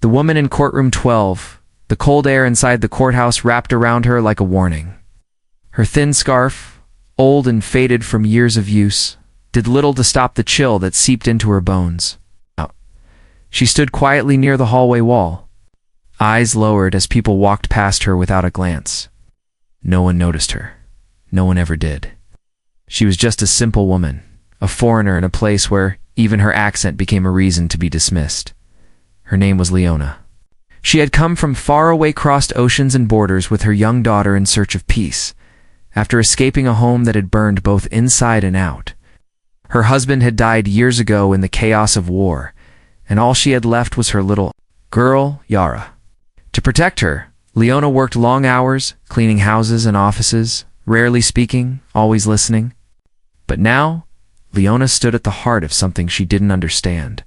The woman in courtroom 12, the cold air inside the courthouse wrapped around her like a warning. Her thin scarf, old and faded from years of use, did little to stop the chill that seeped into her bones. She stood quietly near the hallway wall, eyes lowered as people walked past her without a glance. No one noticed her. No one ever did. She was just a simple woman, a foreigner in a place where even her accent became a reason to be dismissed. Her name was Leona. She had come from far-away crossed oceans and borders with her young daughter in search of peace, after escaping a home that had burned both inside and out. Her husband had died years ago in the chaos of war, and all she had left was her little girl, Yara. To protect her, Leona worked long hours, cleaning houses and offices, rarely speaking, always listening. But now, Leona stood at the heart of something she didn't understand,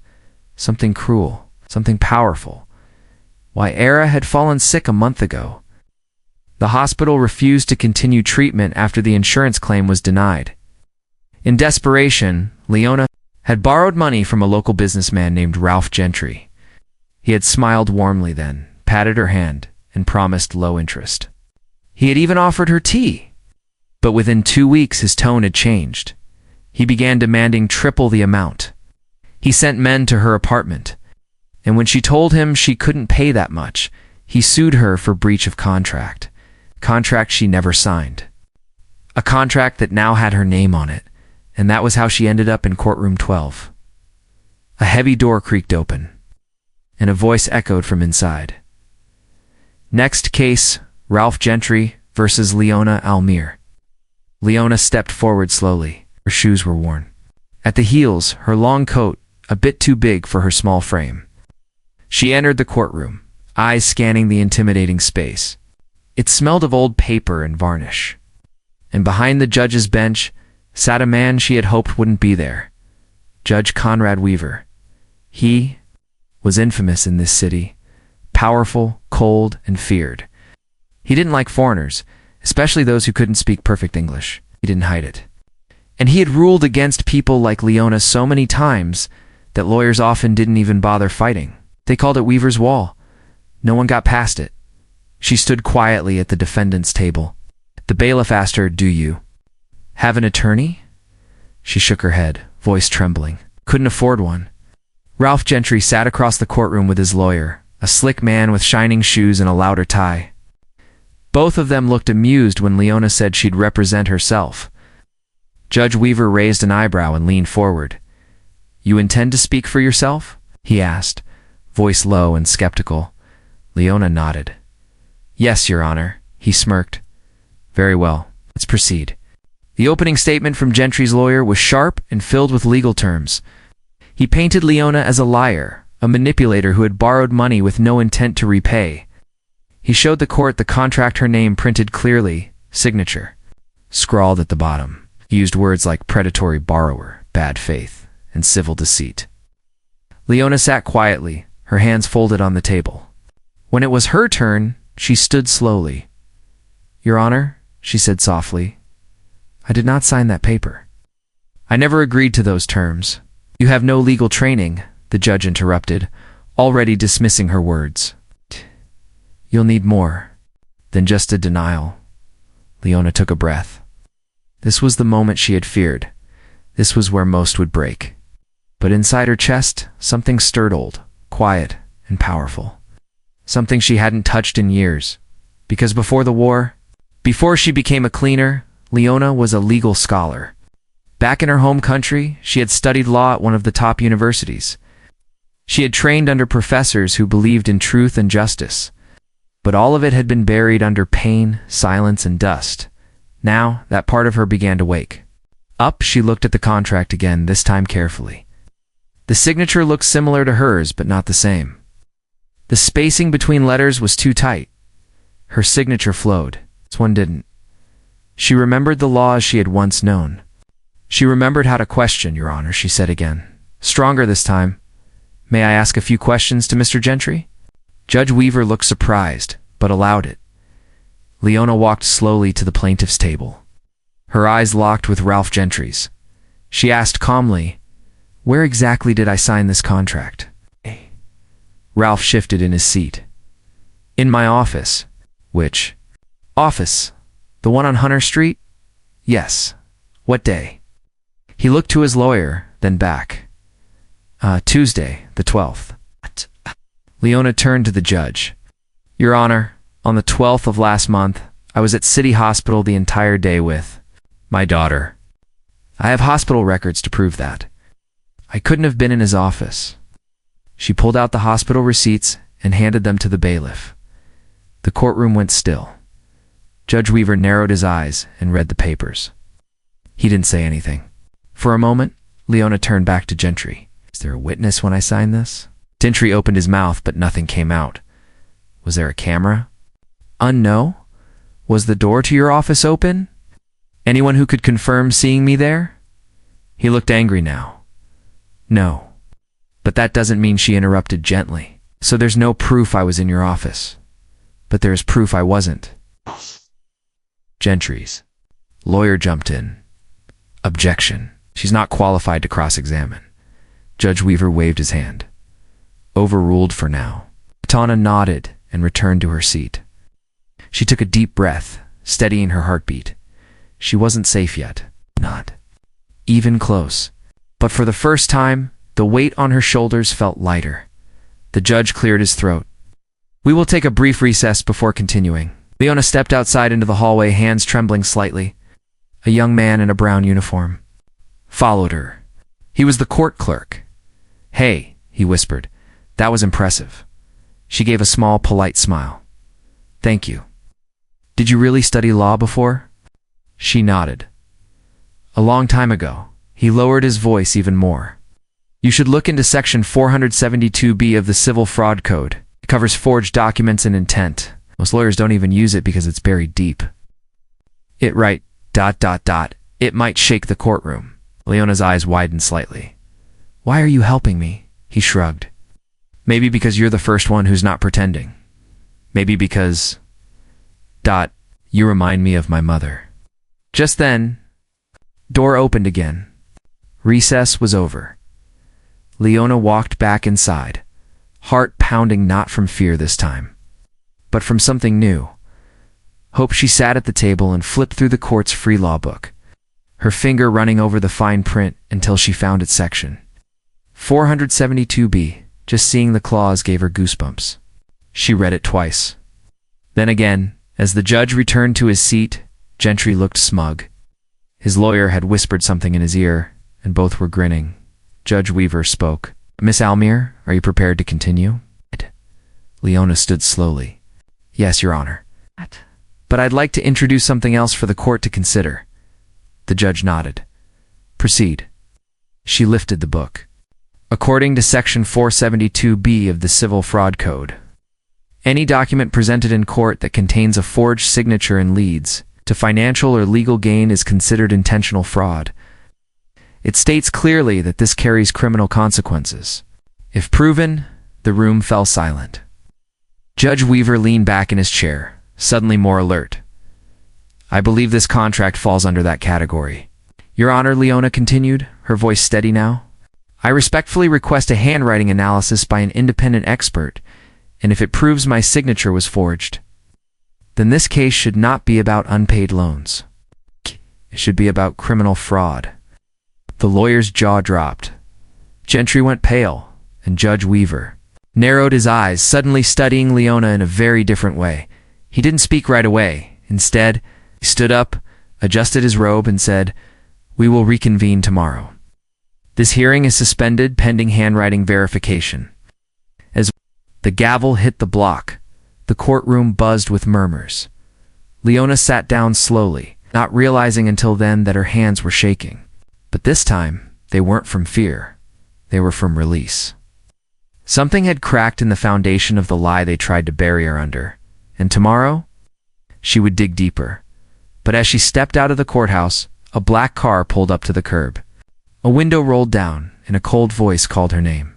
something cruel, something powerful. Why, Era had fallen sick a month ago. The hospital refused to continue treatment after the insurance claim was denied. In desperation, Leona had borrowed money from a local businessman named Ralph Gentry. He had smiled warmly then, patted her hand, and promised low interest. He had even offered her tea. But within 2 weeks his tone had changed. He began demanding triple the amount. He sent men to her apartment, and when she told him she couldn't pay that much, he sued her for breach of contract she never signed. A contract that now had her name on it, and that was how she ended up in courtroom 12. A heavy door creaked open, and a voice echoed from inside. Next case, Ralph Gentry versus Leona Almir. Leona stepped forward slowly. Her shoes were worn. At the heels, her long coat, a bit too big for her small frame. She entered the courtroom, eyes scanning the intimidating space. It smelled of old paper and varnish. And behind the judge's bench sat a man she had hoped wouldn't be there. Judge Conrad Weaver. He was infamous in this city, powerful, cold, and feared. He didn't like foreigners, especially those who couldn't speak perfect English. He didn't hide it. And he had ruled against people like Leona so many times that lawyers often didn't even bother fighting. They called it Weaver's Wall. No one got past it. She stood quietly at the defendant's table. The bailiff asked her, "Do you have an attorney?" She shook her head, voice trembling. Couldn't afford one. Ralph Gentry sat across the courtroom with his lawyer, a slick man with shining shoes and a louder tie. Both of them looked amused when Leona said she'd represent herself. Judge Weaver raised an eyebrow and leaned forward. "You intend to speak for yourself?" he asked, voice low and skeptical. Leona nodded. "Yes, Your Honor," he smirked. "Very well, let's proceed." The opening statement from Gentry's lawyer was sharp and filled with legal terms. He painted Leona as a liar, a manipulator who had borrowed money with no intent to repay. He showed the court the contract, her name printed clearly, signature, scrawled at the bottom. He used words like predatory borrower, bad faith, and civil deceit. Leona sat quietly, her hands folded on the table. When it was her turn, she stood slowly. "Your Honor," she said softly, "I did not sign that paper. I never agreed to those terms." "You have no legal training," the judge interrupted, already dismissing her words. "You'll need more than just a denial." Leona took a breath. This was the moment she had feared. This was where most would break. But inside her chest, something stirred, old, quiet, and powerful. Something she hadn't touched in years. Because before the war, before she became a cleaner, Leona was a legal scholar. Back in her home country, she had studied law at one of the top universities. She had trained under professors who believed in truth and justice. But all of it had been buried under pain, silence, and dust. Now, that part of her began to wake. Up, she looked at the contract again, this time carefully. The signature looked similar to hers, but not the same. The spacing between letters was too tight. Her signature flowed. This one didn't. She remembered the laws she had once known. She remembered how to question, Your Honor, she said again. Stronger this time. "May I ask a few questions to Mr. Gentry?" Judge Weaver looked surprised, but allowed it. Leona walked slowly to the plaintiff's table. Her eyes locked with Ralph Gentry's. She asked calmly, "Where exactly did I sign this contract?" Ralph shifted in his seat. In my office. Which? Office? The one on Hunter Street? Yes. What day? He looked to his lawyer, then back. Tuesday, the 12th. Leona turned to the judge. Your Honor, on the 12th of last month, I was at City Hospital the entire day with my daughter. I have hospital records to prove that. I couldn't have been in his office. She pulled out the hospital receipts and handed them to the bailiff. The courtroom went still. Judge Weaver narrowed his eyes and read the papers. He didn't say anything. For a moment, Leona turned back to Gentry. Is there a witness when I sign this? Gentry opened his mouth, but nothing came out. Was there a camera? No. Was the door to your office open? Anyone who could confirm seeing me there? He looked angry now. No. But that doesn't mean, she interrupted gently. So there's no proof I was in your office. But there is proof I wasn't. Gentry's lawyer jumped in. Objection. She's not qualified to cross-examine. Judge Weaver waved his hand. Overruled for now. Tana nodded and returned to her seat. She took a deep breath, steadying her heartbeat. She wasn't safe yet. Not even close. But for the first time, the weight on her shoulders felt lighter. The judge cleared his throat. We will take a brief recess before continuing. Leona stepped outside into the hallway, hands trembling slightly. A young man in a brown uniform followed her. He was the court clerk. Hey, he whispered. That was impressive. She gave a small, polite smile. Thank you. Did you really study law before? She nodded. A long time ago. He lowered his voice even more. You should look into Section 472B of the Civil Fraud Code. It covers forged documents and intent. Most lawyers don't even use it because it's buried deep. It might shake the courtroom. Leona's eyes widened slightly. Why are you helping me? He shrugged. Maybe because you're the first one who's not pretending. Maybe because... You remind me of my mother. Just then, door opened again. Recess was over. Leona walked back inside, heart pounding, not from fear this time, but from something new. Hope. She sat at the table and flipped through the court's free law book, her finger running over the fine print until she found its section. 472B. Just seeing the clause gave her goosebumps. She read it twice. Then again, as the judge returned to his seat, Gentry looked smug. His lawyer had whispered something in his ear, and both were grinning. Judge Weaver spoke. Miss Almere, are you prepared to continue? Leona stood slowly. Yes, Your Honor. But I'd like to introduce something else for the court to consider. The judge nodded. Proceed. She lifted the book. According to Section 472B of the Civil Fraud Code, any document presented in court that contains a forged signature and leads to financial or legal gain is considered intentional fraud. It states clearly that this carries criminal consequences. If proven, the room fell silent. Judge Weaver leaned back in his chair, suddenly more alert. I believe this contract falls under that category. Your Honor, Leona continued, her voice steady now. I respectfully request a handwriting analysis by an independent expert, and if it proves my signature was forged, then this case should not be about unpaid loans. It should be about criminal fraud. The lawyer's jaw dropped. Gentry went pale, and Judge Weaver narrowed his eyes, suddenly studying Leona in a very different way. He didn't speak right away. Instead, he stood up, adjusted his robe, and said, "We will reconvene tomorrow. This hearing is suspended pending handwriting verification." As the gavel hit the block, the courtroom buzzed with murmurs. Leona sat down slowly, not realizing until then that her hands were shaking. But this time, they weren't from fear. They were from release. Something had cracked in the foundation of the lie they tried to bury her under, and tomorrow, she would dig deeper. But as she stepped out of the courthouse, a black car pulled up to the curb. A window rolled down, and a cold voice called her name.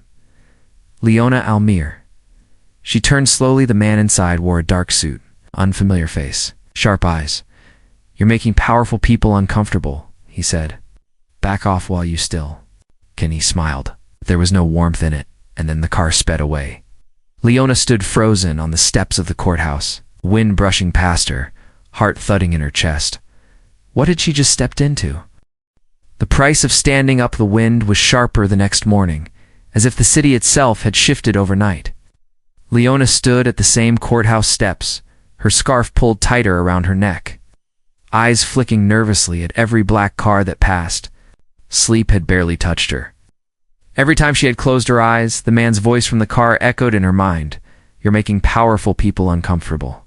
Leona Almere. She turned slowly. The man inside wore a dark suit, unfamiliar face, sharp eyes. You're making powerful people uncomfortable, he said. Back off while you still. Kenny smiled. There was no warmth in it, and then the car sped away. Leona stood frozen on the steps of the courthouse, wind brushing past her, heart thudding in her chest. What had she just stepped into? The price of standing up the wind was sharper the next morning, as if the city itself had shifted overnight. Leona stood at the same courthouse steps, her scarf pulled tighter around her neck, eyes flicking nervously at every black car that passed. Sleep had barely touched her. Every time she had closed her eyes, the man's voice from the car echoed in her mind. You're making powerful people uncomfortable.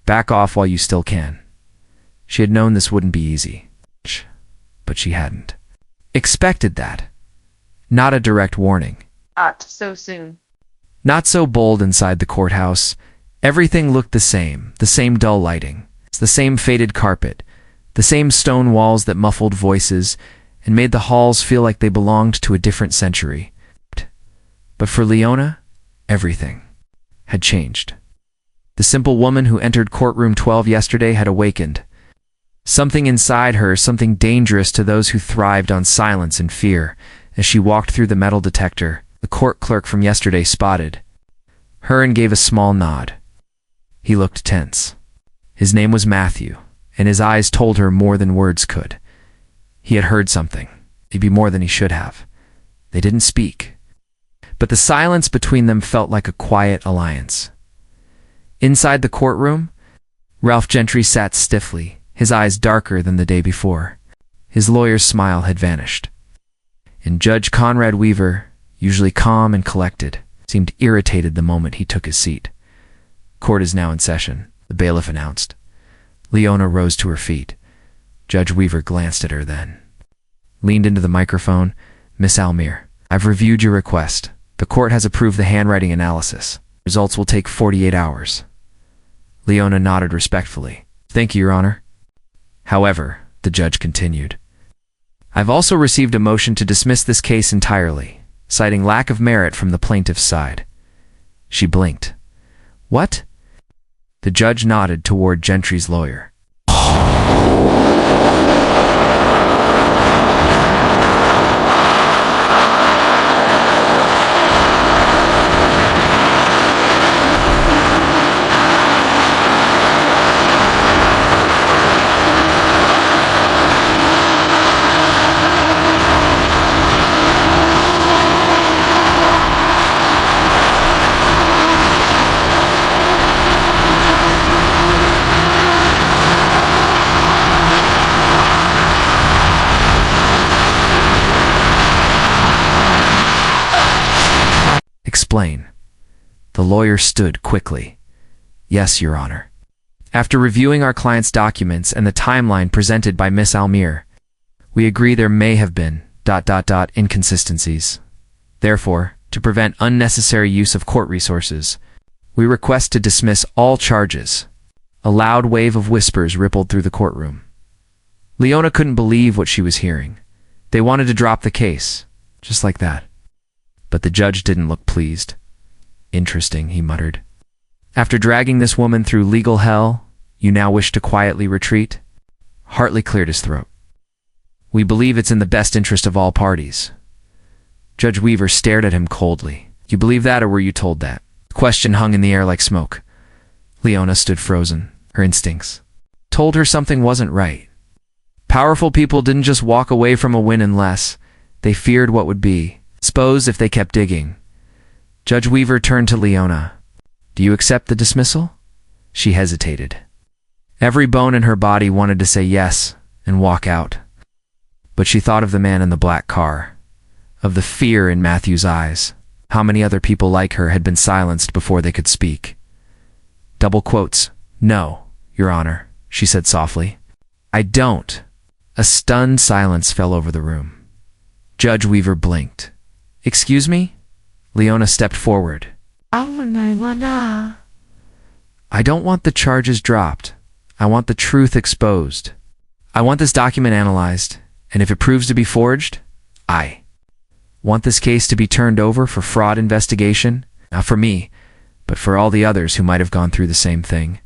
Back off while you still can. She had known this wouldn't be easy, but she hadn't expected that. Not a direct warning. Not so soon. Not so bold inside the courthouse. Everything looked the same dull lighting, the same faded carpet, the same stone walls that muffled voices and made the halls feel like they belonged to a different century. But for Leona, everything had changed. The simple woman who entered courtroom 12 yesterday had awakened. Something inside her, something dangerous to those who thrived on silence and fear. As she walked through the metal detector, the court clerk from yesterday spotted her and gave a small nod. He looked tense. His name was Matthew, and his eyes told her more than words could. He had heard something, maybe more than he should have. They didn't speak, but the silence between them felt like a quiet alliance. Inside the courtroom, Ralph Gentry sat stiffly, his eyes darker than the day before. His lawyer's smile had vanished. And Judge Conrad Weaver, usually calm and collected, seemed irritated the moment he took his seat. Court is now in session, the bailiff announced. Leona rose to her feet. Judge Weaver glanced at her then leaned into the microphone. Miss Almere, I've reviewed your request. The court has approved the handwriting analysis. Results will take 48 hours. Leona nodded respectfully. Thank you, Your Honor. However, the judge continued, I've also received a motion to dismiss this case entirely, citing lack of merit from the plaintiff's side. She blinked. What? The judge nodded toward Gentry's lawyer. Explain. The lawyer stood quickly. Yes, Your Honor. After reviewing our client's documents and the timeline presented by Miss Almere, we agree there may have been ... inconsistencies. Therefore, to prevent unnecessary use of court resources, we request to dismiss all charges. A loud wave of whispers rippled through the courtroom. Leona couldn't believe what she was hearing. They wanted to drop the case, just like that. But the judge didn't look pleased. Interesting, he muttered. After dragging this woman through legal hell, you now wish to quietly retreat? Hartley cleared his throat. We believe it's in the best interest of all parties. Judge Weaver stared at him coldly. You believe that, or were you told that? The question hung in the air like smoke. Leona stood frozen. Her instincts told her something wasn't right. Powerful people didn't just walk away from a win unless they feared what would be. Suppose if they kept digging. Judge Weaver turned to Leona. Do you accept the dismissal? She hesitated. Every bone in her body wanted to say yes and walk out. But she thought of the man in the black car, of the fear in Matthew's eyes. How many other people like her had been silenced before they could speak? Double quotes. No, Your Honor, she said softly. I don't. A stunned silence fell over the room. Judge Weaver blinked. Excuse me? Leona stepped forward. I don't want the charges dropped. I want the truth exposed. I want this document analyzed, and if it proves to be forged, I want this case to be turned over for fraud investigation, not for me, but for all the others who might have gone through the same thing.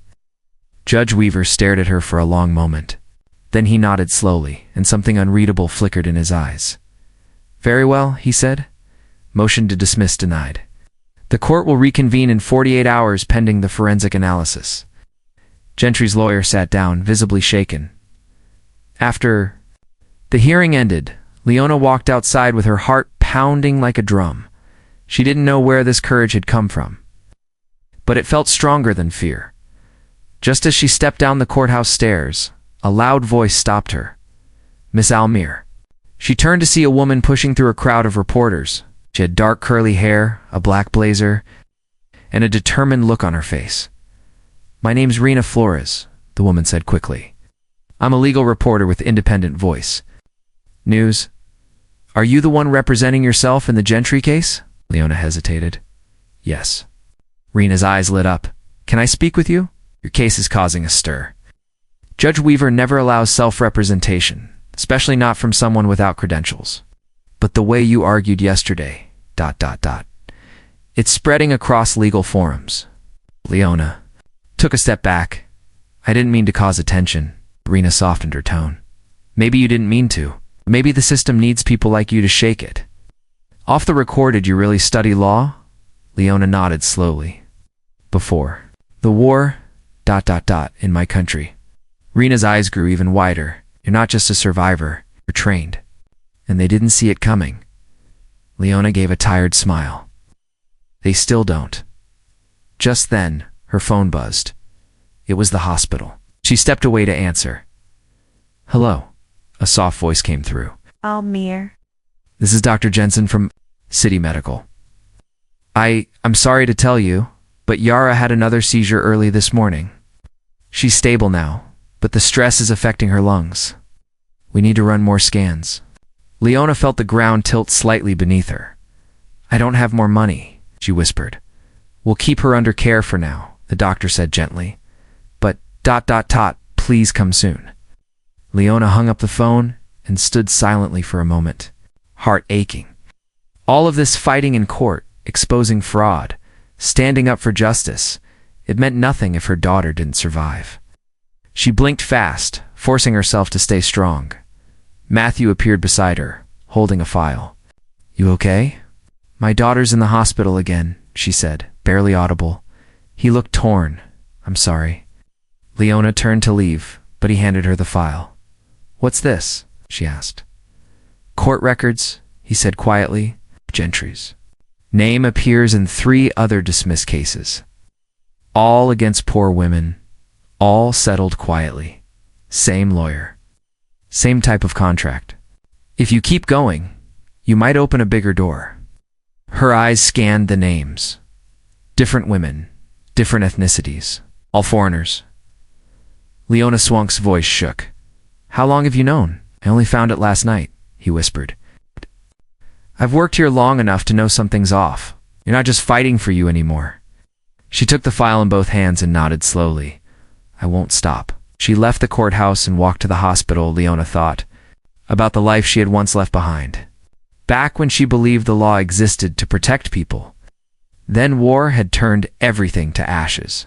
Judge Weaver stared at her for a long moment. Then he nodded slowly, and something unreadable flickered in his eyes. Very well, he said. Motion to dismiss denied. The court will reconvene in 48 hours pending the forensic analysis. Gentry's lawyer sat down, visibly shaken. After the hearing ended, Leona walked outside with her heart pounding like a drum. She didn't know where this courage had come from, but it felt stronger than fear. Just as she stepped down the courthouse stairs, a loud voice stopped her. Miss Almere. She turned to see a woman pushing through a crowd of reporters. She had dark curly hair, a black blazer, and a determined look on her face. My name's Rena Flores, the woman said quickly. I'm a legal reporter with Independent Voice. News? Are you the one representing yourself in the Gentry case? Leona hesitated. Yes. Rena's eyes lit up. Can I speak with you? Your case is causing a stir. Judge Weaver never allows self-representation, especially not from someone without credentials. But the way you argued yesterday, ... It's spreading across legal forums. Leona took a step back. I didn't mean to cause attention. Rena softened her tone. Maybe you didn't mean to. Maybe the system needs people like you to shake it. Off the record, did you really study law? Leona nodded slowly. Before the war, ... in my country. Rena's eyes grew even wider. You're not just a survivor, you're trained. And they didn't see it coming. Leona gave a tired smile. They still don't. Just then, her phone buzzed. It was the hospital. She stepped away to answer. Hello, a soft voice came through. Almere. This is Dr. Jensen from City Medical. I'm sorry to tell you, but Yara had another seizure early this morning. She's stable now, but the stress is affecting her lungs. We need to run more scans. Leona felt the ground tilt slightly beneath her. I don't have more money, she whispered. We'll keep her under care for now, the doctor said gently. But ... please come soon. Leona hung up the phone and stood silently for a moment, heart aching. All of this fighting in court, exposing fraud, standing up for justice, it meant nothing if her daughter didn't survive. She blinked fast, forcing herself to stay strong. Matthew appeared beside her, holding a file. You okay? My daughter's in the hospital again, she said, barely audible. He looked torn. I'm sorry. Leona turned to leave, but he handed her the file. What's this? She asked. Court records, he said quietly. Gentry's name appears in 3 other dismissed cases. All against poor women, all settled quietly. Same lawyer. Same type of contract. If you keep going, you might open a bigger door. Her eyes scanned the names. Different women, different ethnicities, all foreigners. Leona Swank's voice shook. How long have you known? I only found it last night, he whispered. I've worked here long enough to know something's off. You're not just fighting for you anymore. She took the file in both hands and nodded slowly. I won't stop. She left the courthouse and walked to the hospital. Leona thought about the life she had once left behind. Back when she believed the law existed to protect people. Then war had turned everything to ashes.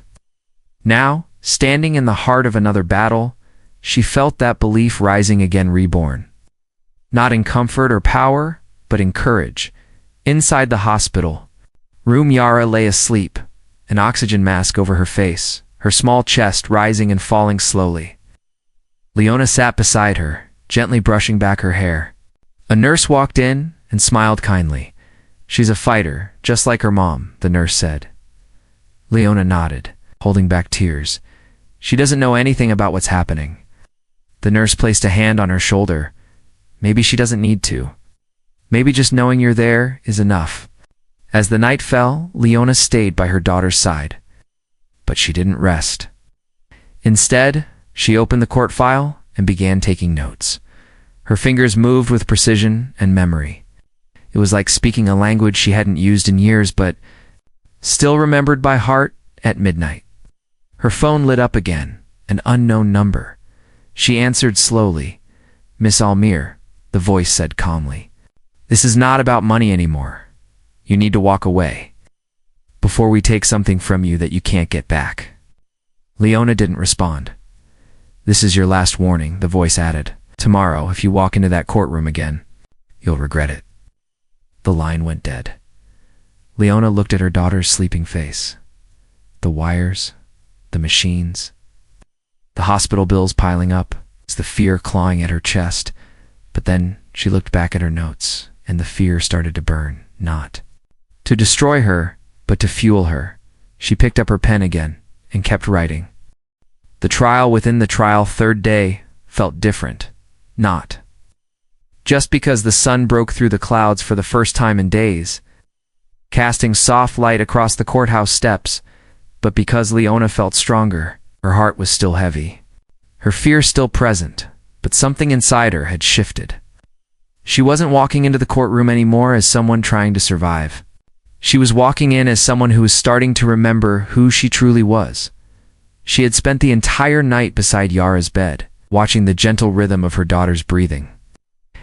Now, standing in the heart of another battle, she felt that belief rising again, reborn. Not in comfort or power, but in courage. Inside the hospital room, Yara lay asleep, an oxygen mask over her face, her small chest rising and falling slowly. Leona sat beside her, gently brushing back her hair. A nurse walked in and smiled kindly. She's a fighter, just like her mom, the nurse said. Leona nodded, holding back tears. She doesn't know anything about what's happening. The nurse placed a hand on her shoulder. Maybe she doesn't need to. Maybe just knowing you're there is enough. As the night fell, Leona stayed by her daughter's side. But she didn't rest. Instead, she opened the court file and began taking notes. Her fingers moved with precision and memory. It was like speaking a language she hadn't used in years, but still remembered by heart at midnight. Her phone lit up again, an unknown number. She answered slowly. Miss Almere, the voice said calmly. This is not about money anymore. You need to walk away before we take something from you that you can't get back. Leona didn't respond. This is your last warning, the voice added. Tomorrow, if you walk into that courtroom again, you'll regret it. The line went dead. Leona looked at her daughter's sleeping face. The wires, the machines, the hospital bills piling up, the fear clawing at her chest. But then she looked back at her notes, and the fear started to burn, not to destroy her, but to fuel her. She picked up her pen again and kept writing. The trial within the trial, third day, felt different. Not just because the sun broke through the clouds for the first time in days, casting soft light across the courthouse steps, but because Leona felt stronger. Her heart was still heavy, her fear still present, but something inside her had shifted. She wasn't walking into the courtroom anymore as someone trying to survive. She was walking in as someone who was starting to remember who she truly was. She had spent the entire night beside Yara's bed, watching the gentle rhythm of her daughter's breathing.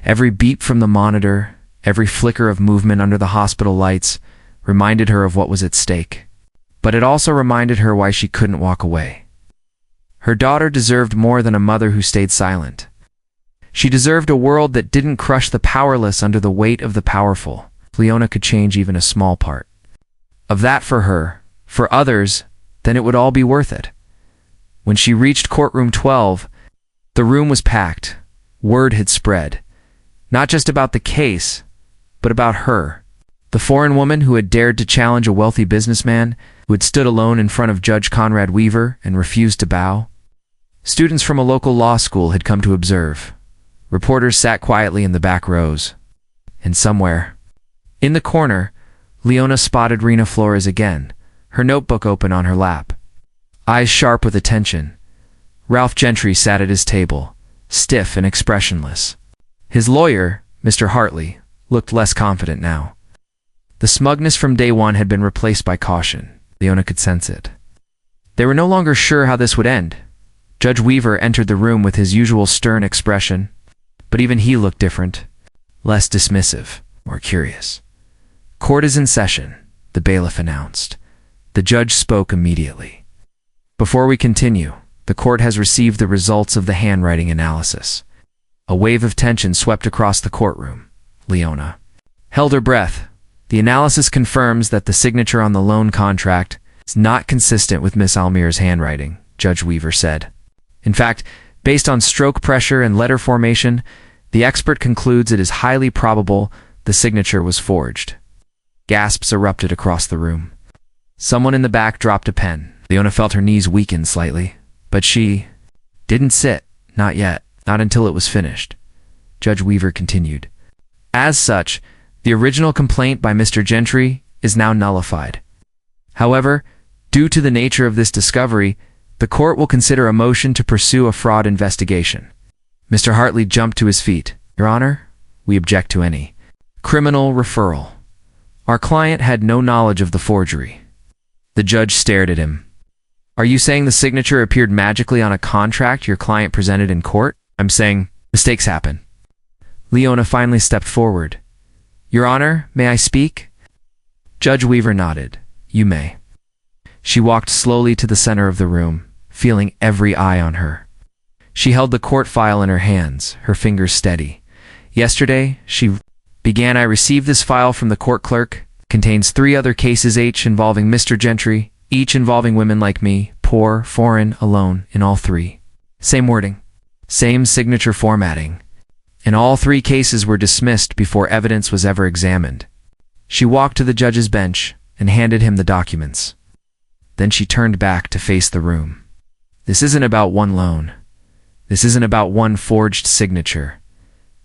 Every beep from the monitor, every flicker of movement under the hospital lights, reminded her of what was at stake. But it also reminded her why she couldn't walk away. Her daughter deserved more than a mother who stayed silent. She deserved a world that didn't crush the powerless under the weight of the powerful. Leona could change even a small part of that for her. For others, then it would all be worth it. When she reached courtroom 12, the room was packed. Word had spread, not just about the case, but about her. The foreign woman who had dared to challenge a wealthy businessman, who had stood alone in front of Judge Conrad Weaver and refused to bow. Students from a local law school had come to observe. Reporters sat quietly in the back rows. And somewhere, in the corner, Leona spotted Rena Flores again, her notebook open on her lap. Eyes sharp with attention, Ralph Gentry sat at his table, stiff and expressionless. His lawyer, Mr. Hartley, looked less confident now. The smugness from day one had been replaced by caution. Leona could sense it. They were no longer sure how this would end. Judge Weaver entered the room with his usual stern expression, but even he looked different, less dismissive, more curious. Court is in session, the bailiff announced. The judge spoke immediately. Before we continue, the court has received the results of the handwriting analysis. A wave of tension swept across the courtroom. Leona held her breath. The analysis confirms that the signature on the loan contract is not consistent with Miss Almira's handwriting, Judge Weaver said. In fact, based on stroke pressure and letter formation, the expert concludes it is highly probable the signature was forged. Gasps erupted across the room. Someone in the back dropped a pen. Leona felt her knees weaken slightly, but she didn't sit, not yet, not until it was finished. Judge Weaver continued. As such, the original complaint by Mr. Gentry is now nullified. However, due to the nature of this discovery, the court will consider a motion to pursue a fraud investigation. Mr. Hartley jumped to his feet. Your Honor, we object to any criminal referral. Our client had no knowledge of the forgery. The judge stared at him. Are you saying the signature appeared magically on a contract your client presented in court? I'm saying mistakes happen. Leona finally stepped forward. Your Honor, may I speak? Judge Weaver nodded. You may. She walked slowly to the center of the room, feeling every eye on her. She held the court file in her hands, her fingers steady. Yesterday, she began. I received this file from the court clerk. Contains 3 other cases, each involving Mr. Gentry, each involving women like me, poor, foreign, alone, in all 3. Same wording, same signature formatting. And all 3 cases were dismissed before evidence was ever examined. She walked to the judge's bench and handed him the documents. Then she turned back to face the room. This isn't about one loan. This isn't about one forged signature.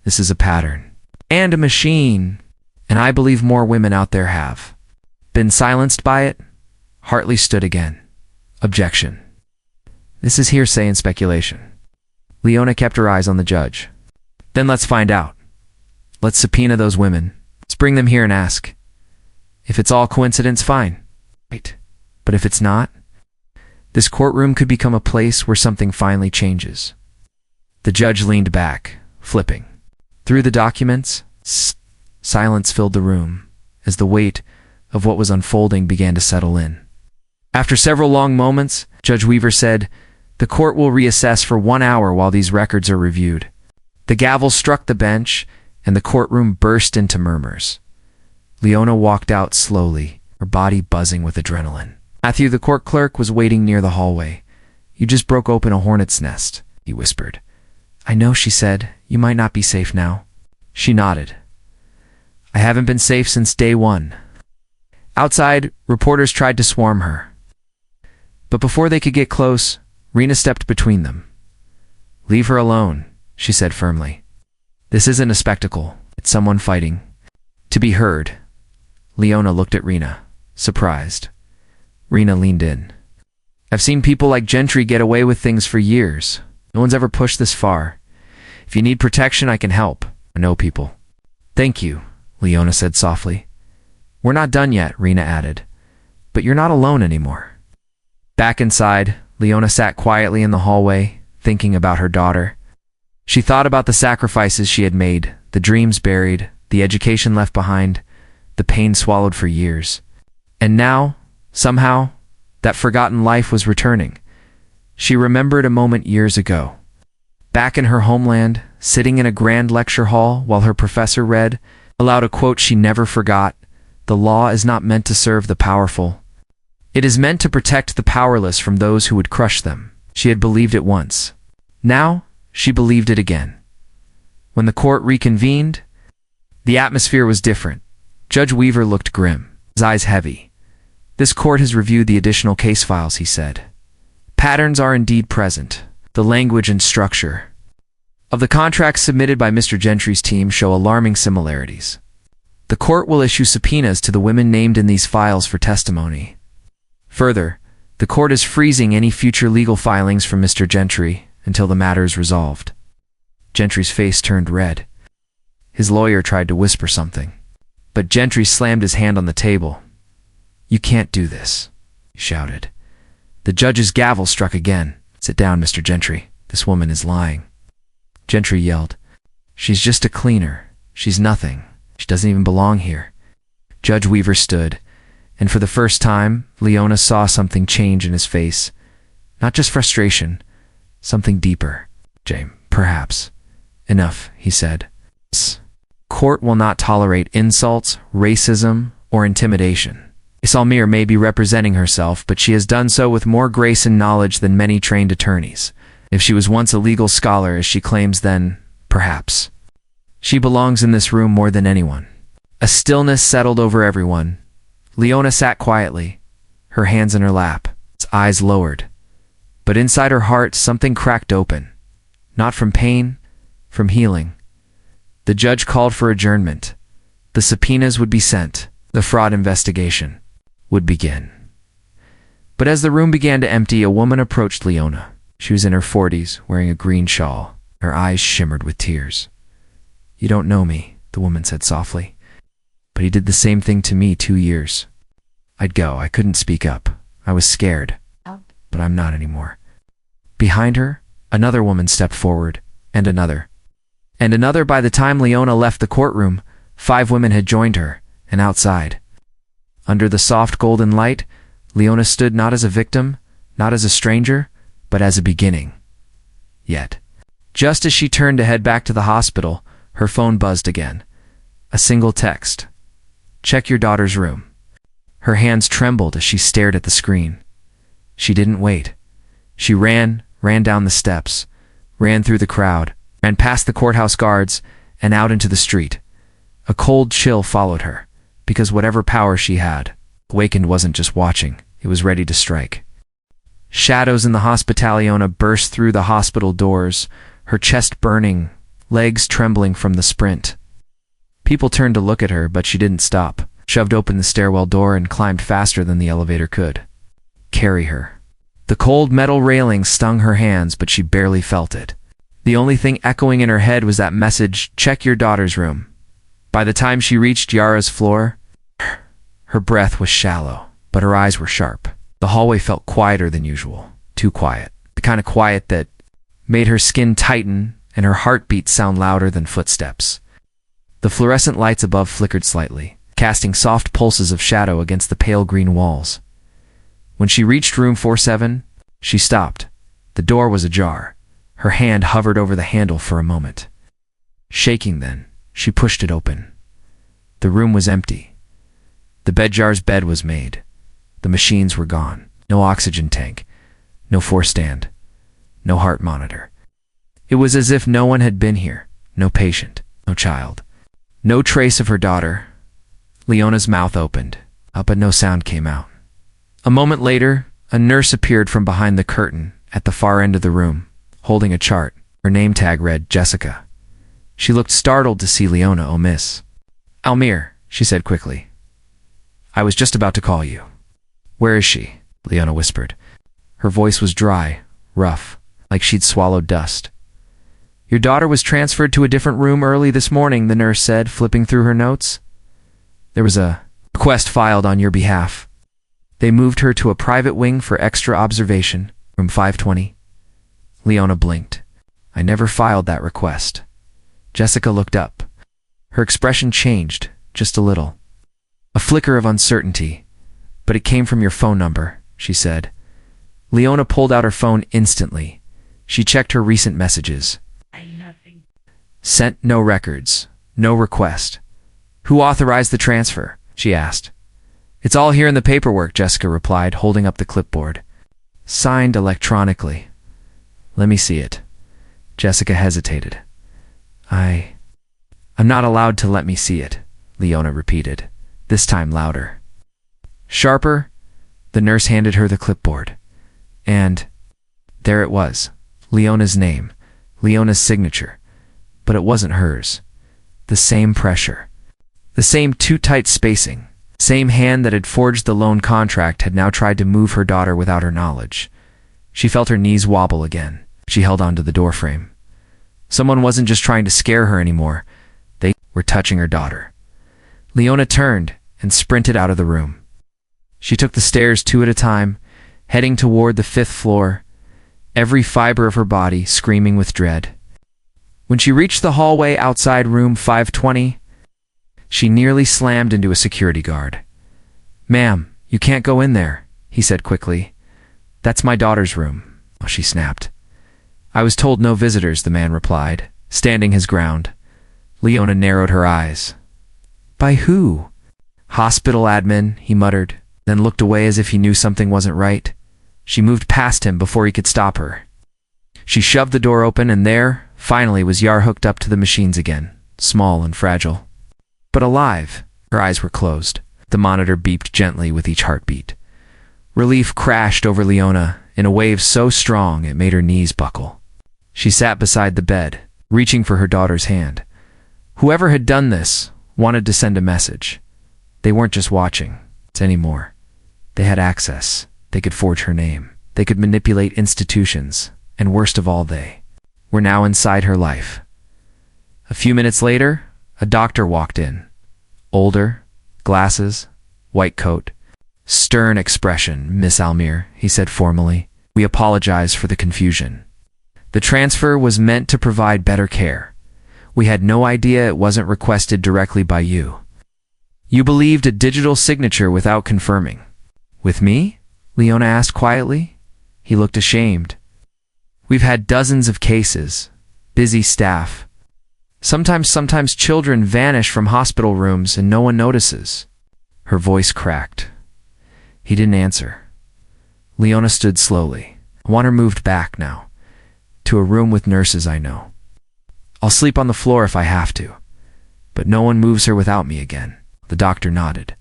This is a pattern. And a machine. And I believe more women out there have been silenced by it. Hartley stood again. Objection. This is hearsay and speculation. Leona kept her eyes on the judge. Then let's find out. Let's subpoena those women. Let's bring them here and ask. If it's all coincidence, fine. Right. But if it's not, this courtroom could become a place where something finally changes. The judge leaned back, flipping through the documents. Silence filled the room as the weight of what was unfolding began to settle in. After several long moments, Judge Weaver said, the court will reassess for 1 hour while these records are reviewed. The gavel struck the bench, and the courtroom burst into murmurs. Leona walked out slowly, her body buzzing with adrenaline. Matthew, the court clerk, was waiting near the hallway. "You just broke open a hornet's nest," he whispered. "I know," she said. "You might not be safe now." She nodded. "I haven't been safe since day one." Outside, reporters tried to swarm her. But before they could get close, Rena stepped between them. "Leave her alone," she said firmly. "This isn't a spectacle. It's someone fighting to be heard." Leona looked at Rena, surprised. Rena leaned in. "I've seen people like Gentry get away with things for years. No one's ever pushed this far. If you need protection, I can help. I know people." "Thank you," Leona said softly. "We're not done yet," Rena added. "But you're not alone anymore." Back inside, Leona sat quietly in the hallway, thinking about her daughter. She thought about the sacrifices she had made, the dreams buried, the education left behind, the pain swallowed for years. And now, somehow, that forgotten life was returning. She remembered a moment years ago. Back in her homeland, sitting in a grand lecture hall while her professor read aloud a quote she never forgot: "The law is not meant to serve the powerful. It is meant to protect the powerless from those who would crush them." She had believed it once. Now, she believed it again. When the court reconvened, the atmosphere was different. Judge Weaver looked grim, his eyes heavy. "This court has reviewed the additional case files," he said. "Patterns are indeed present. The language and structure of the contracts submitted by Mr. Gentry's team show alarming similarities. The court will issue subpoenas to the women named in these files for testimony. Further, the court is freezing any future legal filings from Mr. Gentry until the matter is resolved." Gentry's face turned red. His lawyer tried to whisper something, but Gentry slammed his hand on the table. "You can't do this," he shouted. The judge's gavel struck again. "Sit down, Mr. Gentry. This woman is lying." Gentry yelled. "She's just a cleaner. She's nothing. She doesn't even belong here." Judge Weaver stood, and for the first time, Leona saw something change in his face. Not just frustration, something deeper. "James, perhaps." "Enough," he said. "Court will not tolerate insults, racism, or intimidation." Isalmir may be representing herself, but she has done so with more grace and knowledge than many trained attorneys. If she was once a legal scholar, as she claims, then perhaps she belongs in this room more than anyone. A stillness settled over everyone. Leona sat quietly, her hands in her lap, its eyes lowered. But inside her heart, something cracked open. Not from pain, from healing. The judge called for adjournment. The subpoenas would be sent. The fraud investigation would begin. But as the room began to empty, a woman approached Leona. She was in her 40s, wearing a green shawl. Her eyes shimmered with tears. "You don't know me," the woman said softly. "But he did the same thing to me 2 years. I'd go. I couldn't speak up. I was scared. But I'm not anymore." Behind her, another woman stepped forward, and another. And another. By the time Leona left the courtroom, 5 women had joined her, and outside, under the soft golden light, Leona stood not as a victim, not as a stranger, but as a beginning. Yet, just as she turned to head back to the hospital, her phone buzzed again. A single text. "Check your daughter's room." Her hands trembled as she stared at the screen. She didn't wait. She ran down the steps, ran through the crowd, ran past the courthouse guards, and out into the street. A cold chill followed her, because whatever power she had, awakened wasn't just watching, it was ready to strike. Shadows in the hospitaliona burst through the hospital doors, her chest burning, legs trembling from the sprint. People turned to look at her, but she didn't stop, shoved open the stairwell door and climbed faster than the elevator could. Carry her. The cold metal railing stung her hands, but she barely felt it. The only thing echoing in her head was that message, "Check your daughter's room." By the time she reached Yara's floor, her breath was shallow, but her eyes were sharp. The hallway felt quieter than usual, too quiet. The kind of quiet that made her skin tighten and her heartbeat sound louder than footsteps. The fluorescent lights above flickered slightly, casting soft pulses of shadow against the pale green walls. When she reached room 47, she stopped. The door was ajar. Her hand hovered over the handle for a moment. Shaking then, she pushed it open. The room was empty. The bedjar's bed was made. The machines were gone. No oxygen tank. No force stand. No heart monitor. It was as if no one had been here. No patient. No child. No trace of her daughter. Leona's mouth opened, but no sound came out. A moment later, a nurse appeared from behind the curtain at the far end of the room, holding a chart. Her name tag read Jessica. She looked startled to see Leona. "Oh, miss." "Almir," she said quickly. "I was just about to call you." "Where is she?" Leona whispered. Her voice was dry, rough, like she'd swallowed dust. "Your daughter was transferred to a different room early this morning," the nurse said, flipping through her notes. "There was a request filed on your behalf. They moved her to a private wing for extra observation, room 520. Leona blinked. "I never filed that request." Jessica looked up. Her expression changed, just a little. A flicker of uncertainty. "But it came from your phone number," she said. Leona pulled out her phone instantly. She checked her recent messages. Nothing. Sent no records, no request. "Who authorized the transfer?" she asked. "It's all here in the paperwork," Jessica replied, holding up the clipboard. "Signed electronically." "Let me see it." Jessica hesitated. I'm not allowed to let me see it," Leona repeated, this time louder. Sharper, the nurse handed her the clipboard. And there it was, Leona's name, Leona's signature. But it wasn't hers. The same pressure. The same too tight spacing. Same hand that had forged the loan contract had now tried to move her daughter without her knowledge. She felt her knees wobble again. She held onto the doorframe. Someone wasn't just trying to scare her anymore. They were touching her daughter. Leona turned and sprinted out of the room. She took the stairs 2 at a time, heading toward the 5th floor, every fiber of her body screaming with dread. When she reached the hallway outside room 520, she nearly slammed into a security guard. "Ma'am, you can't go in there," he said quickly. "That's my daughter's room," she snapped. "I was told no visitors," the man replied, standing his ground. Leona narrowed her eyes. "By who?" "Hospital admin," he muttered, then looked away as if he knew something wasn't right. She moved past him before he could stop her. She shoved the door open, and there, finally, was Yar hooked up to the machines again, small and fragile. But alive. Her eyes were closed. The monitor beeped gently with each heartbeat. Relief crashed over Leona in a wave so strong it made her knees buckle. She sat beside the bed, reaching for her daughter's hand. Whoever had done this wanted to send a message. They weren't just watching anymore. They had access. They could forge her name. They could manipulate institutions. And worst of all, they were now inside her life. A few minutes later, a doctor walked in. Older, glasses, white coat. "Stern expression, Miss Almir," he said formally. "We apologize for the confusion. The transfer was meant to provide better care. We had no idea it wasn't requested directly by you. You believed a digital signature without confirming." "With me?" Leona asked quietly. He looked ashamed. "We've had dozens of cases. Busy staff. Sometimes children vanish from hospital rooms and no one notices." Her voice cracked. He didn't answer. Leona stood slowly. "I want her moved back now. To a room with nurses I know. I'll sleep on the floor if I have to. But no one moves her without me again." The doctor nodded.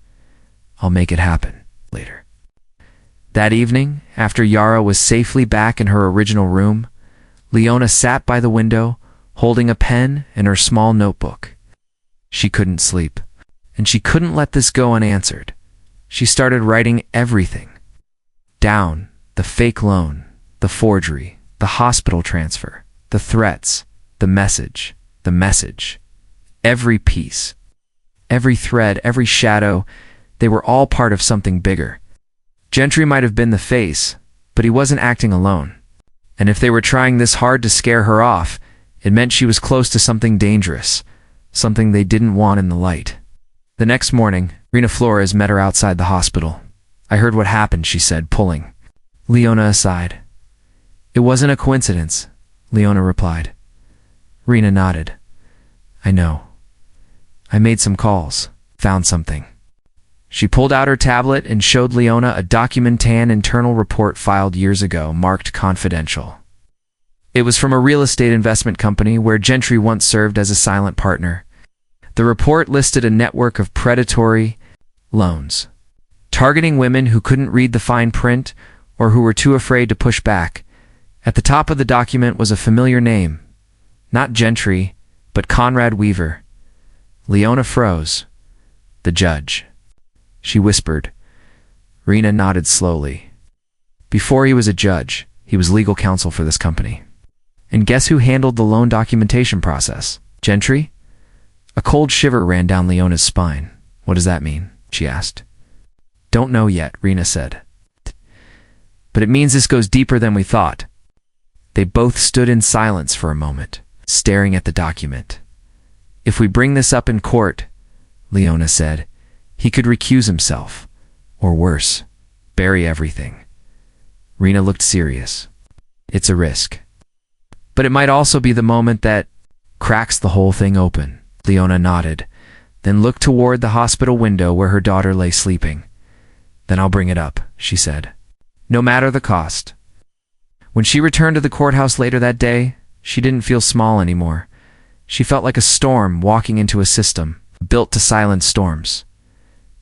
"I'll make it happen later." That evening, after Yara was safely back in her original room, Leona sat by the window, holding a pen and her small notebook. She couldn't sleep, and she couldn't let this go unanswered. She started writing everything down: the fake loan, the forgery, the hospital transfer, the threats, the message, every piece, every thread, every shadow. They were all part of something bigger. Gentry might have been the face, but he wasn't acting alone. And if they were trying this hard to scare her off, it meant she was close to something dangerous, something they didn't want in the light. The next morning, Rena Flores met her outside the hospital. "I heard what happened," she said, pulling Leona aside. "It wasn't a coincidence," Leona replied. Rena nodded. "I know. I made some calls, found something." She pulled out her tablet and showed Leona a documentan internal report filed years ago, marked confidential. It was from a real estate investment company where Gentry once served as a silent partner. The report listed a network of predatory loans, targeting women who couldn't read the fine print or who were too afraid to push back. At the top of the document was a familiar name, not Gentry, but Conrad Weaver. Leona froze. The judge. She whispered. Rena nodded slowly. Before he was a judge, he was legal counsel for this company. And guess who handled the loan documentation process? Gentry? A cold shiver ran down Leona's spine. What does that mean? She asked. Don't know yet, Rena said. But it means this goes deeper than we thought. They both stood in silence for a moment, staring at the document. If we bring this up in court, Leona said, he could recuse himself, or worse, bury everything. Rena looked serious. It's a risk. But it might also be the moment that cracks the whole thing open. Leona nodded, then looked toward the hospital window where her daughter lay sleeping. Then I'll bring it up, she said. No matter the cost. When she returned to the courthouse later that day, she didn't feel small anymore. She felt like a storm walking into a system built to silence storms.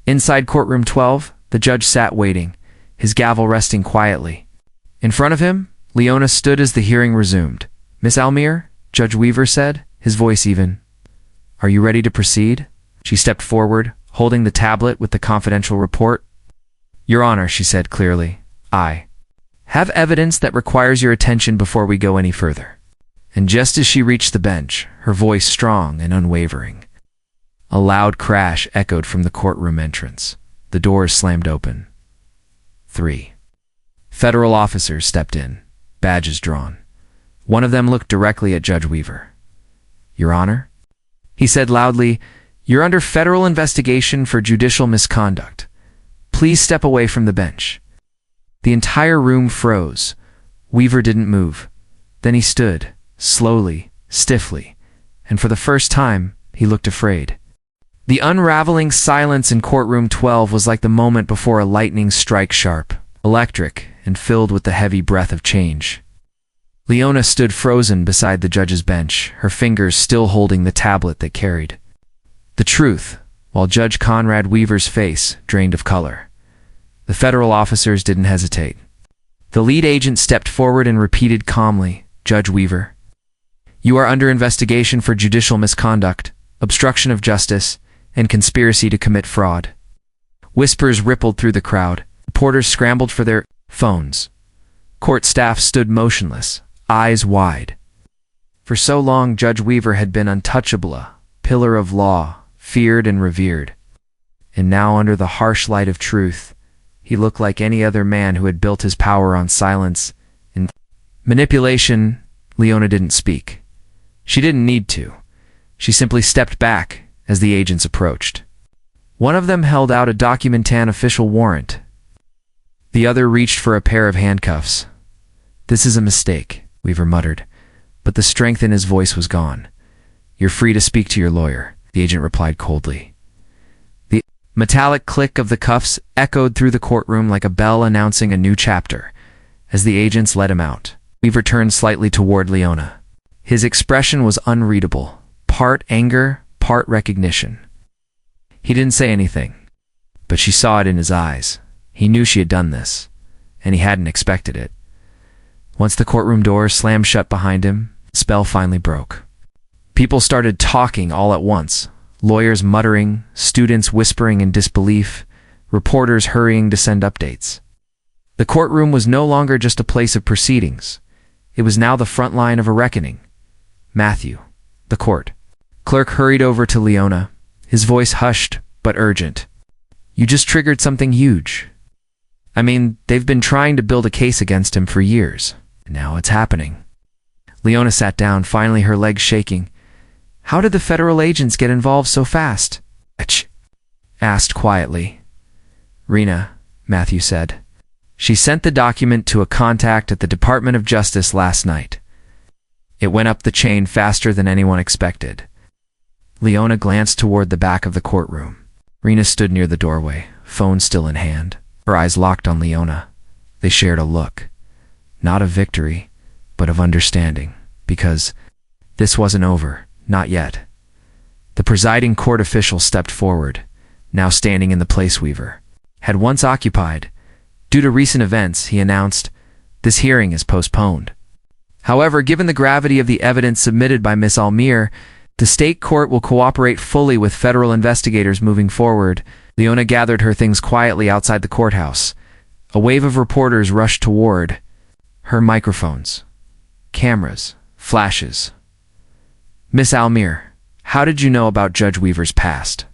Inside courtroom 12, the judge sat waiting, his gavel resting quietly. In front of him, Leona stood as the hearing resumed. Miss Almere, Judge Weaver said, his voice even. Are you ready to proceed? She stepped forward, holding the tablet with the confidential report. Your Honor, she said clearly, I have evidence that requires your attention before we go any further. And just as she reached the bench, her voice strong and unwavering, a loud crash echoed from the courtroom entrance. The doors slammed open. 3 federal officers stepped in, badges drawn. One of them looked directly at Judge Weaver. Your Honor? He said loudly, you're under federal investigation for judicial misconduct. Please step away from the bench. The entire room froze. Weaver didn't move. Then he stood, slowly, stiffly, and for the first time, he looked afraid. The unraveling silence in courtroom 12 was like the moment before a lightning strike, sharp, electric, and filled with the heavy breath of change. Leona stood frozen beside the judge's bench, her fingers still holding the tablet that carried the truth, while Judge Conrad Weaver's face drained of color. The federal officers didn't hesitate. The lead agent stepped forward and repeated calmly, Judge Weaver, you are under investigation for judicial misconduct, obstruction of justice, and conspiracy to commit fraud. Whispers rippled through the crowd. Reporters scrambled for their phones. Court staff stood motionless, eyes wide. For so long, Judge Weaver had been untouchable, a pillar of law, feared and revered. And now, under the harsh light of truth, he looked like any other man who had built his power on silence and manipulation. Leona didn't speak. She didn't need to. She simply stepped back as the agents approached. One of them held out a documentan official warrant. The other reached for a pair of handcuffs. This is a mistake, Weaver muttered, but the strength in his voice was gone. You're free to speak to your lawyer, the agent replied coldly. The metallic click of the cuffs echoed through the courtroom like a bell announcing a new chapter. As the agents let him out, Weaver turned slightly toward Leona. His expression was unreadable, part anger, part recognition. He didn't say anything, but she saw it in his eyes. He knew she had done this, and he hadn't expected it. Once the courtroom doors slammed shut behind him, the spell finally broke. People started talking all at once, lawyers muttering, students whispering in disbelief, reporters hurrying to send updates. The courtroom was no longer just a place of proceedings. It was now the front line of a reckoning. Matthew, the court clerk, hurried over to Leona, his voice hushed but urgent. You just triggered something huge. I mean, they've been trying to build a case against him for years. Now it's happening. Leona sat down, finally, her legs shaking. How did the federal agents get involved so fast? Asked quietly. Rena, Matthew said. She sent the document to a contact at the Department of Justice last night. It went up the chain faster than anyone expected. Leona glanced toward the back of the courtroom. Rena stood near the doorway, phone still in hand. Her eyes locked on Leona. They shared a look, not of victory, but of understanding, because this wasn't over, not yet. The presiding court official stepped forward, now standing in the place Weaver had once occupied. Due to recent events, he announced, this hearing is postponed. However, given the gravity of the evidence submitted by Miss Almir, the state court will cooperate fully with federal investigators moving forward. Leona gathered her things quietly outside the courthouse. A wave of reporters rushed toward her. Microphones, cameras, flashes. Miss Almir, how did you know about Judge Weaver's past?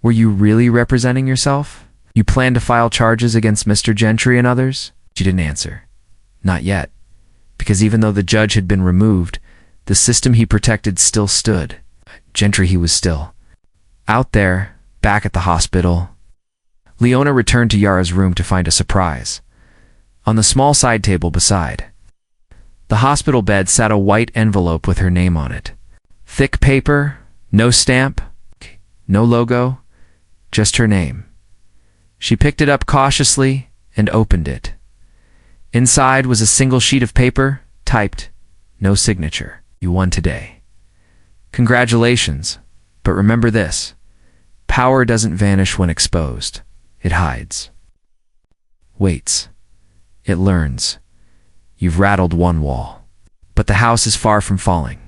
Were you really representing yourself? You plan to file charges against Mr. Gentry and others? She didn't answer. Not yet, because even though the judge had been removed, the system he protected still stood. Gentry, he was still out there, back at the hospital. Leona returned to Yara's room to find a surprise. On the small side table beside the hospital bed sat a white envelope with her name on it. Thick paper, no stamp, no logo, just her name. She picked it up cautiously and opened it. Inside was a single sheet of paper, typed, no signature. You won today. Congratulations, but remember this. Power doesn't vanish when exposed. It hides. Waits. It learns. You've rattled one wall, but the house is far from falling.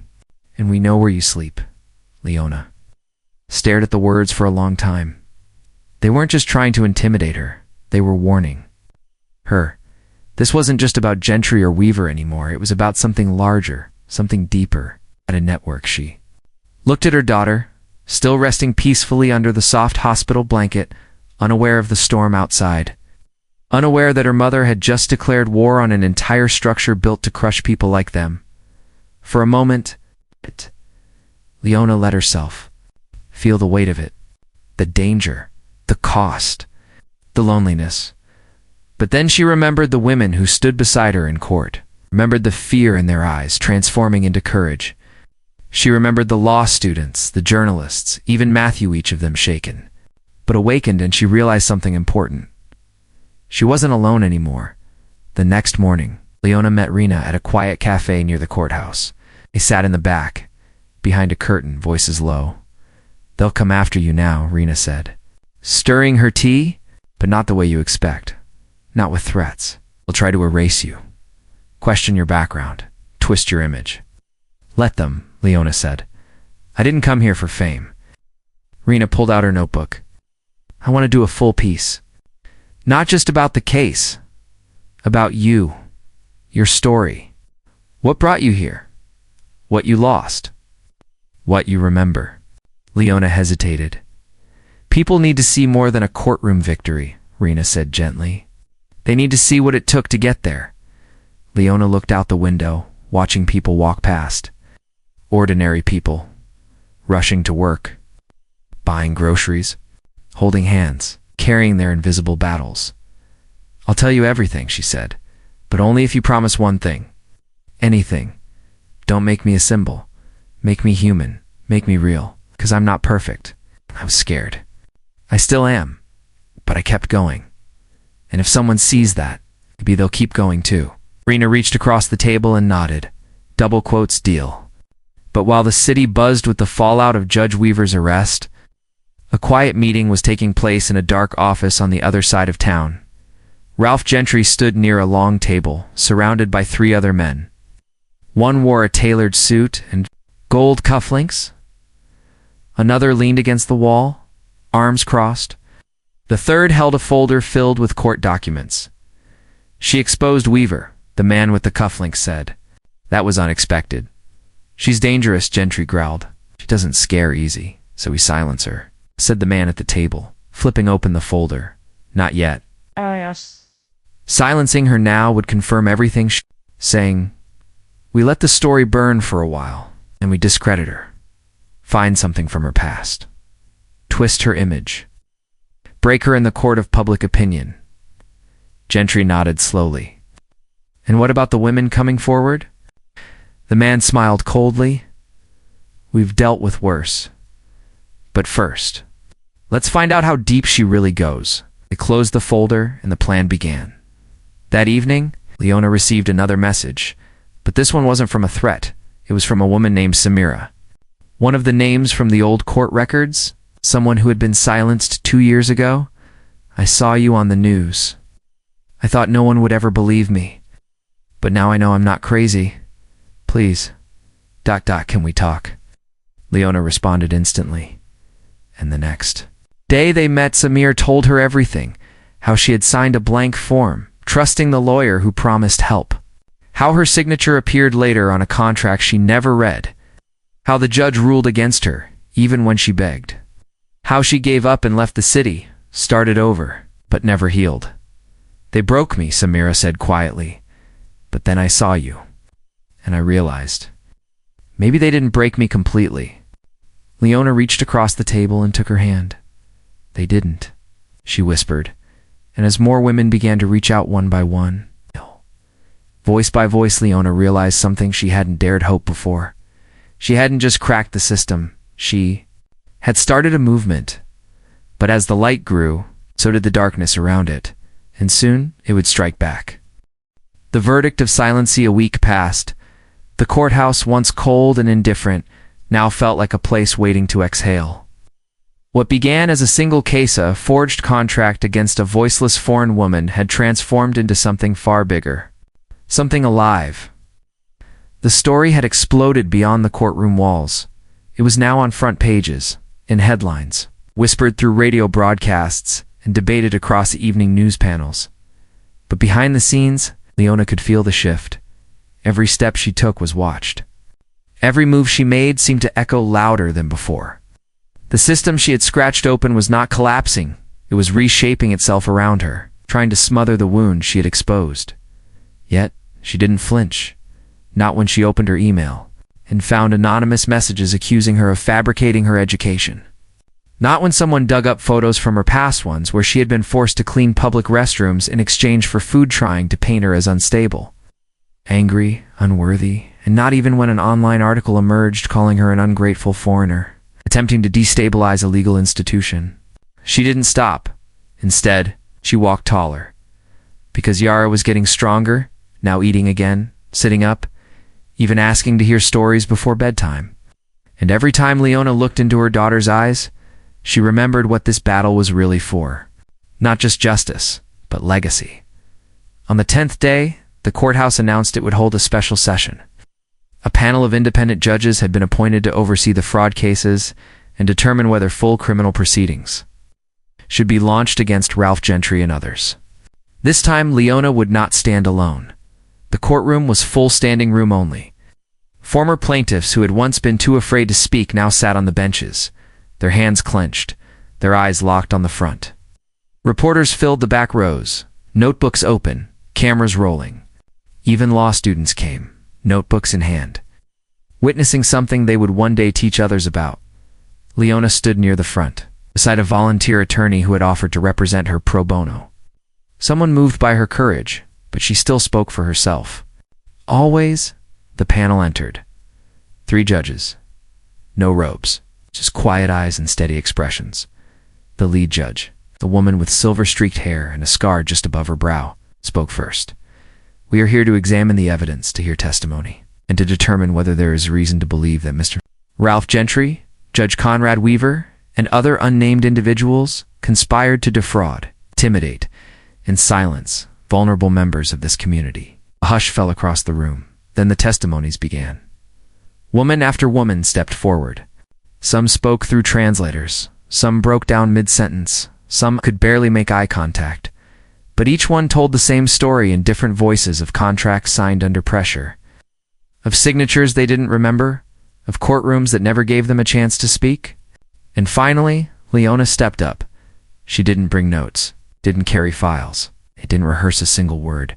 And we know where you sleep. Leona stared at the words for a long time. They weren't just trying to intimidate her. They were warning her. This wasn't just about Gentry or Weaver anymore. It was about something larger, something deeper. At a network, she looked at her daughter, still resting peacefully under the soft hospital blanket, unaware of the storm outside, unaware that her mother had just declared war on an entire structure built to crush people like them. For a moment, Leona let herself feel the weight of it, the danger, the cost, the loneliness. But then she remembered the women who stood beside her in court, remembered the fear in their eyes transforming into courage. She remembered the law students, the journalists, even Matthew, each of them shaken, but awakened, and she realized something important. She wasn't alone anymore. The next morning, Leona met Rena at a quiet cafe near the courthouse. They sat in the back, behind a curtain, voices low. They'll come after you now, Rena said, stirring her tea, but not the way you expect. Not with threats. They'll try to erase you, question your background, twist your image. Let them, Leona said. I didn't come here for fame. Rena pulled out her notebook. I want to do a full piece. Not just about the case. About you. Your story. What brought you here? What you lost. What you remember. Leona hesitated. People need to see more than a courtroom victory, Rena said gently. They need to see what it took to get there. Leona looked out the window, watching people walk past. Ordinary people, rushing to work, buying groceries, holding hands, carrying their invisible battles. I'll tell you everything, she said, but only if you promise one thing. Anything. Don't make me a symbol. Make me human. Make me real. Because I'm not perfect. I was scared. I still am. But I kept going. And if someone sees that, maybe they'll keep going too. Rena reached across the table and nodded. Double quotes deal. But while the city buzzed with the fallout of Judge Weaver's arrest, a quiet meeting was taking place in a dark office on the other side of town. Ralph Gentry stood near a long table, surrounded by 3 other men. One wore a tailored suit and gold cufflinks. Another leaned against the wall, arms crossed. The third held a folder filled with court documents. She exposed Weaver, the man with the cufflinks said. That was unexpected. She's dangerous, Gentry growled. She doesn't scare easy, so we silence her, said the man at the table, flipping open the folder. Not yet. Yes. Silencing her now would confirm everything, saying, we let the story burn for a while, and we discredit her. Find something from her past. Twist her image. Break her in the court of public opinion. Gentry nodded slowly. And what about the women coming forward? The man smiled coldly. We've dealt with worse. But first, Let's find out how deep she really goes. They closed the folder and the plan began. That evening, Leona received another message, but this one wasn't from a threat. It was from a woman named Samira. One of the names from the old court records, someone who had been silenced 2 years ago. I saw you on the news. I thought no one would ever believe me. But now I know I'm not crazy. Please. ... Can we talk? Leona responded instantly. And the next day they met, Samir told her everything, how she had signed a blank form, trusting the lawyer who promised help, how her signature appeared later on a contract she never read, how the judge ruled against her, even when she begged, how she gave up and left the city, started over, but never healed. They broke me, Samira said quietly, but then I saw you, and I realized, maybe they didn't break me completely. Leona reached across the table and took her hand. They didn't, she whispered, and as more women began to reach out one by one, voice by voice, Leona realized something she hadn't dared hope before. She hadn't just cracked the system, she had started a movement. But as the light grew, so did the darkness around it, and soon it would strike back. The verdict of silency. A week passed. The courthouse, once cold and indifferent, now felt like a place waiting to exhale. What began as a single case, a forged contract against a voiceless foreign woman, had transformed into something far bigger. Something alive. The story had exploded beyond the courtroom walls. It was now on front pages, in headlines, whispered through radio broadcasts, and debated across evening news panels. But behind the scenes, Leona could feel the shift. Every step she took was watched. Every move she made seemed to echo louder than before. The system she had scratched open was not collapsing. It was reshaping itself around her, trying to smother the wound she had exposed. Yet, she didn't flinch. Not when she opened her email and found anonymous messages accusing her of fabricating her education. Not when someone dug up photos from her past ones where she had been forced to clean public restrooms in exchange for food, trying to paint her as unstable, angry, unworthy, and not even when an online article emerged calling her an ungrateful foreigner, attempting to destabilize a legal institution. She didn't stop. Instead, she walked taller. Because Yara was getting stronger, now eating again, sitting up, even asking to hear stories before bedtime. And every time Leona looked into her daughter's eyes, she remembered what this battle was really for. Not just justice, but legacy. On the 10th day, the courthouse announced it would hold a special session. A panel of independent judges had been appointed to oversee the fraud cases and determine whether full criminal proceedings should be launched against Ralph Gentry and others. This time, Leona would not stand alone. The courtroom was full, standing room only. Former plaintiffs who had once been too afraid to speak now sat on the benches, their hands clenched, their eyes locked on the front. Reporters filled the back rows, notebooks open, cameras rolling. Even law students came, notebooks in hand, witnessing something they would one day teach others about. Leona stood near the front, beside a volunteer attorney who had offered to represent her pro bono. Someone moved by her courage, but she still spoke for herself. Always, the panel entered. 3 judges. No robes, just quiet eyes and steady expressions. The lead judge, the woman with silver-streaked hair and a scar just above her brow, spoke first. We are here to examine the evidence, to hear testimony, and to determine whether there is reason to believe that Mr. Ralph Gentry, Judge Conrad Weaver, and other unnamed individuals conspired to defraud, intimidate, and silence vulnerable members of this community. A hush fell across the room. Then the testimonies began. Woman after woman stepped forward. Some spoke through translators, some broke down mid-sentence, some could barely make eye contact. But each one told the same story in different voices, of contracts signed under pressure, of signatures they didn't remember, of courtrooms that never gave them a chance to speak. And finally, Leona stepped up. She didn't bring notes, didn't carry files, didn't rehearse a single word.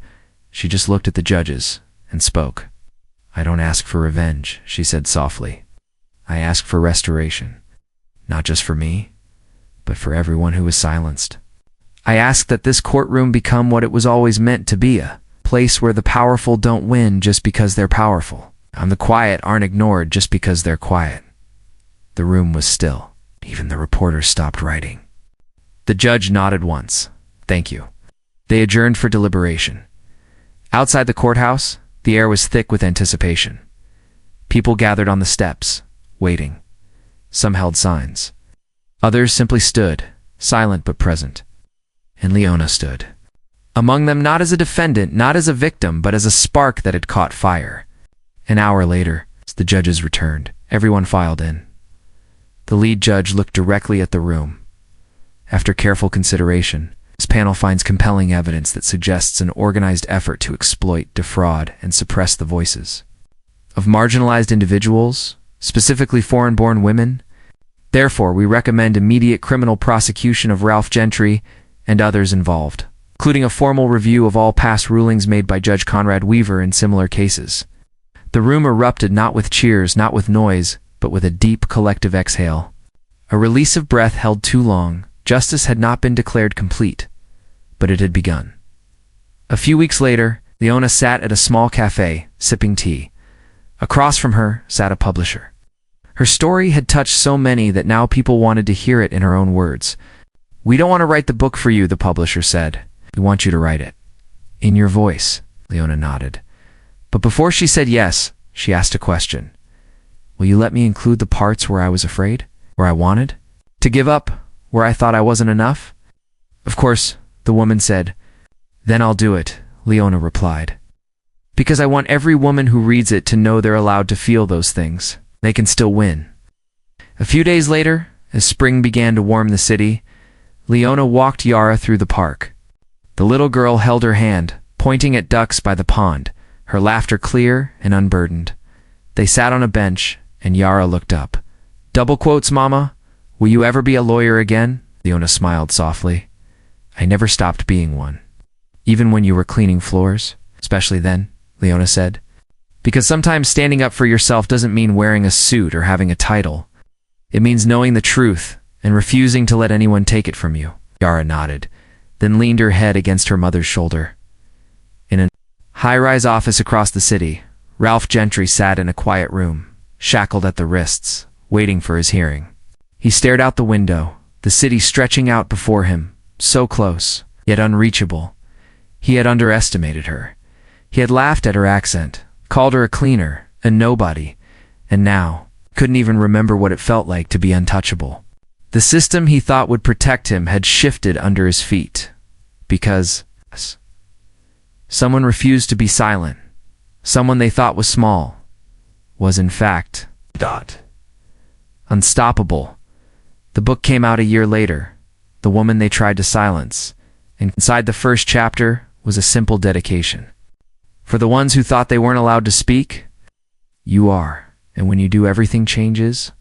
She just looked at the judges and spoke. I don't ask for revenge, she said softly. I ask for restoration, not just for me, but for everyone who was silenced. I ask that this courtroom become what it was always meant to be, a place where the powerful don't win just because they're powerful, and the quiet aren't ignored just because they're quiet. The room was still. Even the reporters stopped writing. The judge nodded once. Thank you. They adjourned for deliberation. Outside the courthouse, the air was thick with anticipation. People gathered on the steps, waiting. Some held signs. Others simply stood, silent but present. And Leona stood. Among them, not as a defendant, not as a victim, but as a spark that had caught fire. An hour later, as the judges returned, everyone filed in. The lead judge looked directly at the room. After careful consideration, his panel finds compelling evidence that suggests an organized effort to exploit, defraud, and suppress the voices of marginalized individuals, specifically foreign-born women. Therefore, we recommend immediate criminal prosecution of Ralph Gentry and others involved, including a formal review of all past rulings made by Judge Conrad Weaver in similar cases. The room erupted not with cheers, not with noise, but with a deep collective exhale. A release of breath held too long. Justice had not been declared complete, but it had begun. A few weeks later, Leona sat at a small cafe, sipping tea. Across from her sat a publisher. Her story had touched so many that now people wanted to hear it in her own words. "We don't want to write the book for you," the publisher said. "We want you to write it." "In your voice," Leona nodded. But before she said yes, she asked a question. "Will you let me include the parts where I was afraid? Where I wanted to give up? Where I thought I wasn't enough?" "Of course," the woman said. "Then I'll do it," Leona replied. "Because I want every woman who reads it to know they're allowed to feel those things. They can still win." A few days later, as spring began to warm the city, Leona walked Yara through the park. The little girl held her hand, pointing at ducks by the pond, her laughter clear and unburdened. They sat on a bench, and Yara looked up. "Double quotes, Mama? Will you ever be a lawyer again?" Leona smiled softly. "I never stopped being one." "Even when you were cleaning floors?" "Especially then," Leona said. "Because sometimes standing up for yourself doesn't mean wearing a suit or having a title. It means knowing the truth and refusing to let anyone take it from you." Yara nodded, then leaned her head against her mother's shoulder. In a high-rise office across the city, Ralph Gentry sat in a quiet room, shackled at the wrists, waiting for his hearing. He stared out the window, the city stretching out before him, so close, yet unreachable. He had underestimated her. He had laughed at her accent, called her a cleaner, a nobody, and now couldn't even remember what it felt like to be untouchable. The system he thought would protect him had shifted under his feet, because someone refused to be silent. Someone they thought was small was in fact unstoppable. The book came out a year later, The Woman They Tried to Silence, and inside the first chapter was a simple dedication. For the ones who thought they weren't allowed to speak, you are, and when you do, everything changes.